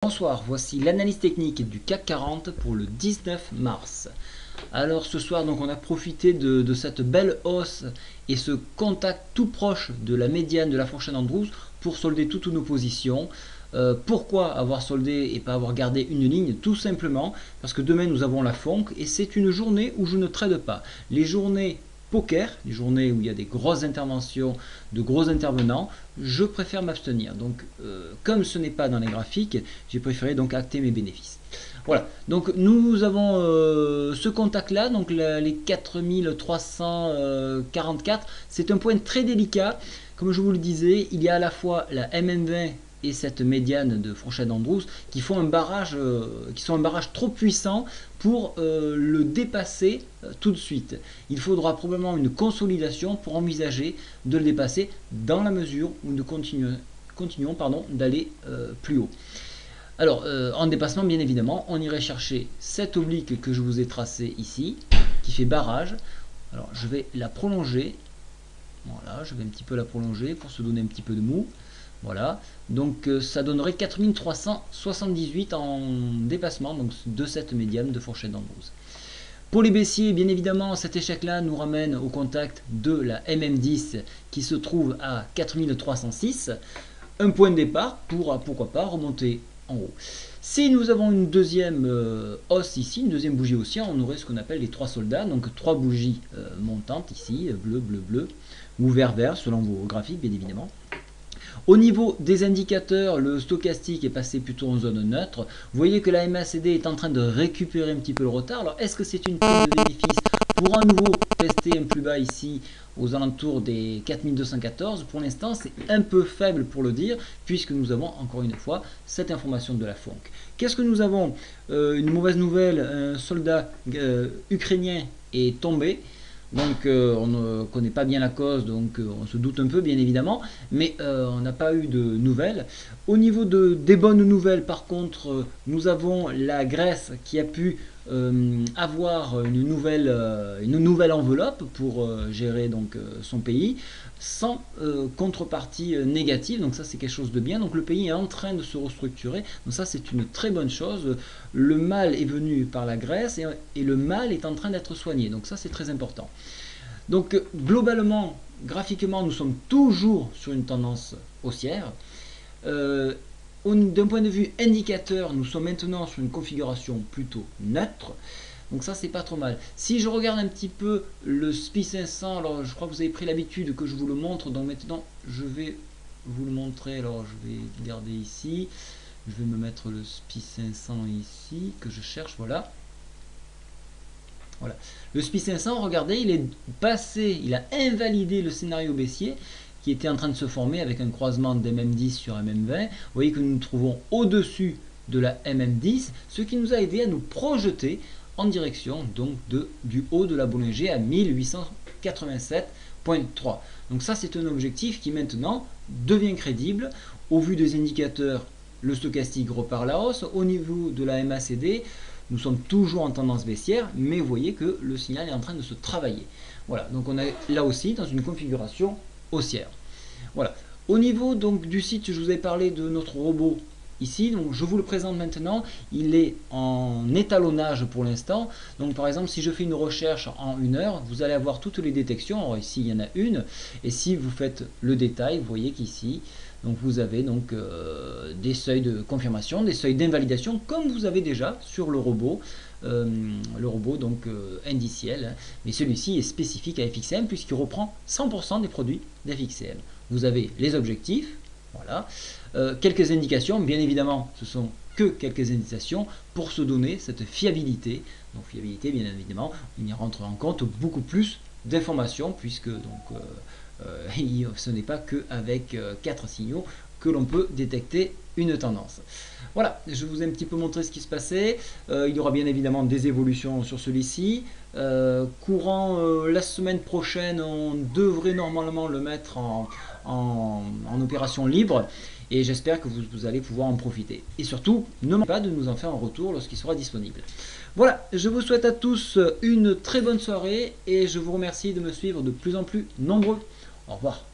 Bonsoir, voici l'analyse technique du CAC 40 pour le 19 mars. Alors ce soir, donc, on a profité de cette belle hausse et ce contact tout proche de la médiane de la fourchette en 12 pour solder toutes nos positions. Pourquoi avoir soldé et pas avoir gardé une ligne? Tout simplement parce que demain nous avons la FONC et c'est une journée où je ne trade pas. Les journées poker, les journées où il y a des grosses interventions de gros intervenants, je préfère m'abstenir. Donc comme ce n'est pas dans les graphiques, j'ai préféré donc acter mes bénéfices. Voilà, donc nous avons ce contact là, donc les 4344, c'est un point très délicat. Comme je vous le disais, il y a à la fois la MM20 et cette médiane de fourchette d'Andrews qui font un barrage, qui sont un barrage trop puissant pour le dépasser tout de suite. Il faudra probablement une consolidation pour envisager de le dépasser dans la mesure où nous continuons d'aller plus haut. Alors, en dépassement, bien évidemment, on irait chercher cette oblique que je vous ai tracée ici, qui fait barrage. Alors, je vais la prolonger. Voilà, je vais un petit peu la prolonger pour se donner un petit peu de mou. Voilà, donc ça donnerait 4378 en dépassement donc de cette médiane de fourchette d'Andrews. Pour les baissiers, bien évidemment, cet échec-là nous ramène au contact de la MM10 qui se trouve à 4306. Un point de départ pour, pourquoi pas, remonter en haut. Si nous avons une deuxième hausse ici, une deuxième bougie haussière, on aurait ce qu'on appelle les trois soldats, donc trois bougies montantes ici, bleu, bleu, bleu, ou vert, vert, selon vos graphiques, bien évidemment. Au niveau des indicateurs, le stochastique est passé plutôt en zone neutre. Vous voyez que la MACD est en train de récupérer un petit peu le retard. Alors, est-ce que c'est une prise de bénéfice pour à nouveau tester un plus bas ici aux alentours des 4214? Pour l'instant, c'est un peu faible pour le dire, puisque nous avons encore une fois cette information de la FONC. Qu'est-ce que nous avons? Une mauvaise nouvelle, un soldat ukrainien est tombé. Donc on ne connaît pas bien la cause, donc on se doute un peu bien évidemment, mais on n'a pas eu de nouvelles. Au niveau des bonnes nouvelles par contre, nous avons la Grèce qui a pu avoir une nouvelle enveloppe pour gérer donc son pays sans contrepartie négative, donc ça c'est quelque chose de bien. Donc le pays est en train de se restructurer, donc ça c'est une très bonne chose. Le mal est venu par la Grèce et le mal est en train d'être soigné, donc ça c'est très important. Donc globalement, graphiquement, nous sommes toujours sur une tendance haussière. D'un point de vue indicateur, nous sommes maintenant sur une configuration plutôt neutre. Donc ça c'est pas trop mal. Si je regarde un petit peu le SPI 500, alors je crois que vous avez pris l'habitude que je vous le montre, donc maintenant je vais vous le montrer. Alors je vais garder ici, je vais me mettre le SPI 500 ici que je cherche, voilà. Voilà. Le SPI 500, regardez, il est passé, il a invalidé le scénario baissier qui était en train de se former avec un croisement d'MM10 sur MM20. Vous voyez que nous nous trouvons au-dessus de la MM10, ce qui nous a aidé à nous projeter en direction donc du haut de la Bollinger à 1887,3. Donc ça c'est un objectif qui maintenant devient crédible au vu des indicateurs. Le stochastique repart à la hausse. Au niveau de la MACD, nous sommes toujours en tendance baissière, mais vous voyez que le signal est en train de se travailler. Voilà, donc on est là aussi dans une configuration haussière. Voilà. Au niveau donc du site, je vous ai parlé de notre robot ici, donc je vous le présente maintenant. Il est en étalonnage pour l'instant. Donc par exemple, si je fais une recherche en 1 heure, vous allez avoir toutes les détections. Alors ici, il y en a une. Et si vous faites le détail, vous voyez qu'ici, donc vous avez donc des seuils de confirmation, des seuils d'invalidation, comme vous avez déjà sur le robot donc indiciel, hein. Mais celui-ci est spécifique à FXM puisqu'il reprend 100% des produits d'FXM. Vous avez les objectifs, voilà, quelques indications, bien évidemment, ce sont que quelques indications pour se donner cette fiabilité. Donc fiabilité, bien évidemment, il y rentre en compte beaucoup plus d'informations puisque donc ce n'est pas qu'avec 4 signaux que l'on peut détecter une tendance. Voilà, je vous ai un petit peu montré ce qui se passait. Il y aura bien évidemment des évolutions sur celui-ci. Courant la semaine prochaine, on devrait normalement le mettre en opération libre. Et j'espère que vous allez pouvoir en profiter. Et surtout, ne manquez pas de nous en faire un retour lorsqu'il sera disponible. Voilà, je vous souhaite à tous une très bonne soirée et je vous remercie de me suivre de plus en plus nombreux. Au revoir.